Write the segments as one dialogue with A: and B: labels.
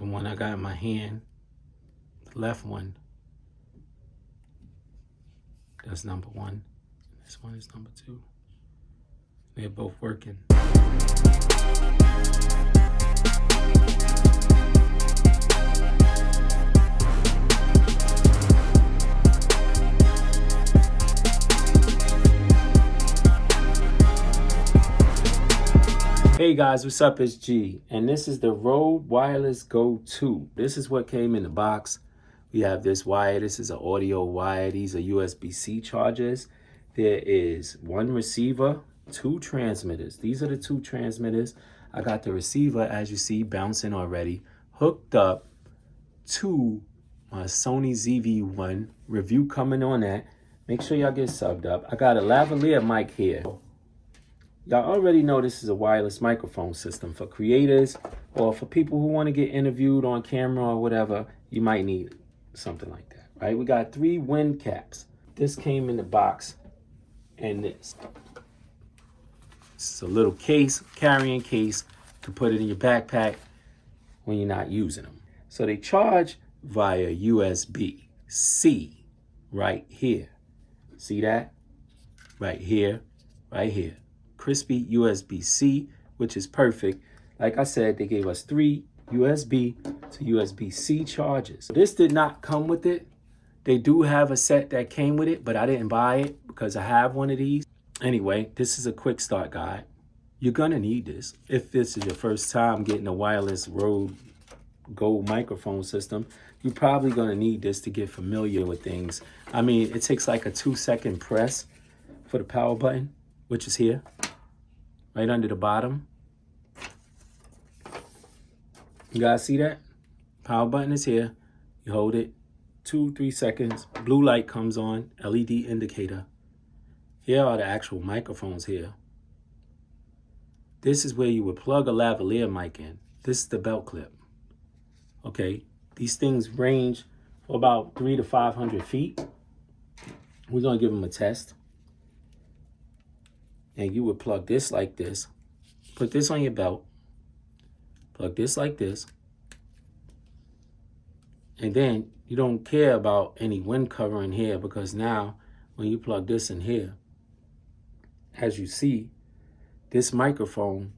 A: The one I got in my hand, the left one, that's number 1. This one is number 2. They're both working. Hey guys, what's up? It's G, and this is the Rode Wireless Go 2. This is what came in the box. We have this wire. This is an audio wire. These are USB-C chargers. There is 1 receiver, 2 transmitters. These are the 2 transmitters. I got the receiver, as you see, bouncing already, hooked up to my Sony ZV-1. Review coming on that. Make sure y'all get subbed up. I got a lavalier mic here. Y'all already know this is a wireless microphone system for creators or for people who want to get interviewed on camera or whatever. You might need something like that, right? We got 3 wind caps. This came in the box, and this. It's a little case, carrying case, to put it in your backpack when you're not using them. So they charge via USB-C right here. See that? Right here, right here. Crispy USB-C, which is perfect. Like I said, they gave us 3 USB to USB-C chargers. This did not come with it. They do have a set that came with it, but I didn't buy it because I have one of these. Anyway, this is a quick start guide. You're gonna need this. If this is your first time getting a wireless Rode Go microphone system, you're probably gonna need this to get familiar with things. I mean, it takes like a 2-second press for the power button, which is here. Right under the bottom. You guys see that? Power button is here. You hold it 2-3 seconds. Blue light comes on, LED indicator. Here are the actual microphones here. This is where you would plug a lavalier mic in. This is the belt clip. Okay, these things range for about 300 to 500 feet. We're gonna give them a test. And you would plug this like this, put this on your belt, plug this like this, and then you don't care about any wind cover in here, because now when you plug this in here, as you see, this microphone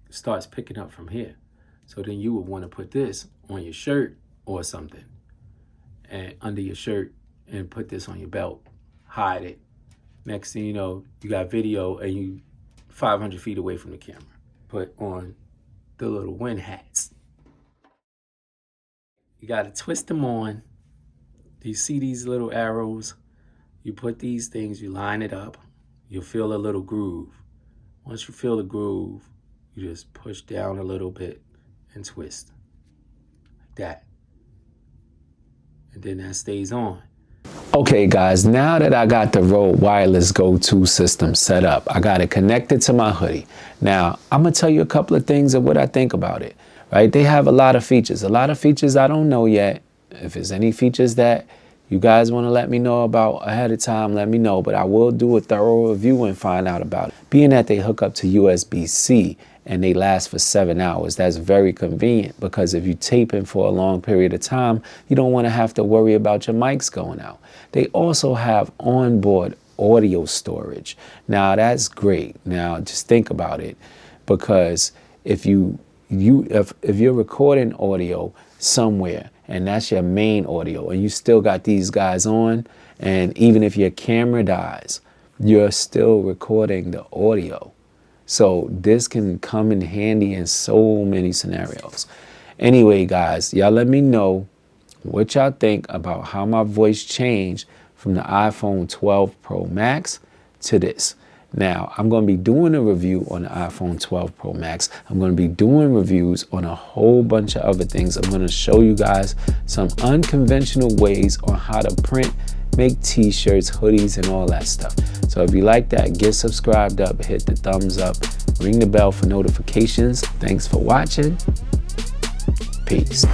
A: starts picking up from here. So then you would want to put this on your shirt or something, and under your shirt, and put this on your belt, hide it. Next thing you know, you got video and you 500 feet away from the camera. Put on the little wind hats. You gotta twist them on. Do you see these little arrows? You put these things, you line it up, you'll feel a little groove. Once you feel the groove, you just push down a little bit and twist, like that. And then that stays on. Okay guys, now that I got the Rode Wireless Go 2 system set up, I got it connected to my hoodie. Now, I'm gonna tell you a couple of things of what I think about it, right? They have a lot of features I don't know yet. If there's any features that you guys wanna let me know about ahead of time, let me know, but I will do a thorough review and find out about it. Being that they hook up to USB-C and they last for 7 hours, that's very convenient, because if you taping for a long period of time, you don't wanna have to worry about your mics going out. They also have onboard audio storage. Now that's great. Now just think about it, because if you're recording audio somewhere and that's your main audio and you still got these guys on, and even if your camera dies, you're still recording the audio. So this can come in handy in so many scenarios. Anyway, guys, y'all let me know what y'all think about how my voice changed from the iPhone 12 Pro Max to this. Now, I'm going to be doing a review on the iPhone 12 Pro Max. I'm going to be doing reviews on a whole bunch of other things. I'm going to show you guys some unconventional ways on how to print, make t-shirts, hoodies, and all that stuff. So if you like that, get subscribed up, hit the thumbs up, ring the bell for notifications. Thanks for watching. Peace.